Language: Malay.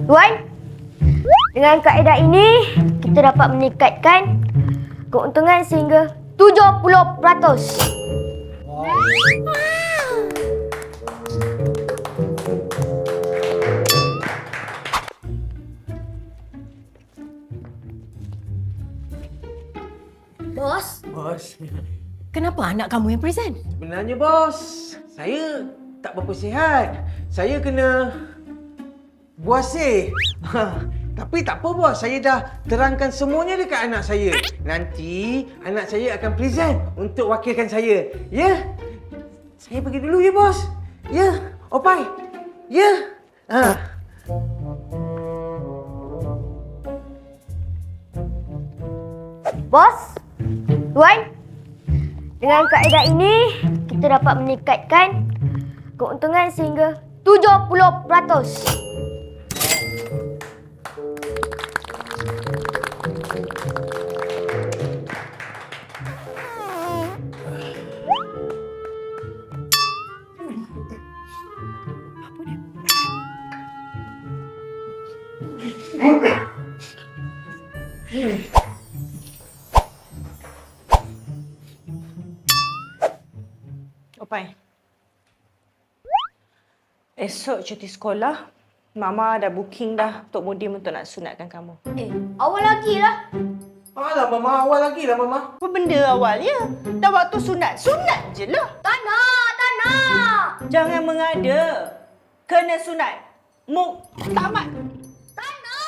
Tuan, dengan kaedah ini kita dapat meningkatkan keuntungan sehingga 70%. Bos, Bos, Kenapa anak kamu yang present? sebenarnya bos, saya tak berapa sihat. Saya kena buasir. Tapi tak apa bos, saya dah terangkan semuanya dekat anak saya. Nanti anak saya akan present untuk wakilkan saya. Ya? Saya pergi dulu ya bos. Ya, Opai. Ya. Bos, Tuan, dengan kaedah ini kita dapat meningkatkan keuntungan sehingga 70%. Opai. Esok cuti sekolah, Mama dah booking dah Tok Mudim untuk nak sunatkan kamu. Awal lagi lah. Alah Mama, awal lagi lah Mama. Apa benda awal ya? Dah waktu sunat, sunat je lah. Tak nak. Jangan mengada. Kena sunat. Muktamad. Tak nak.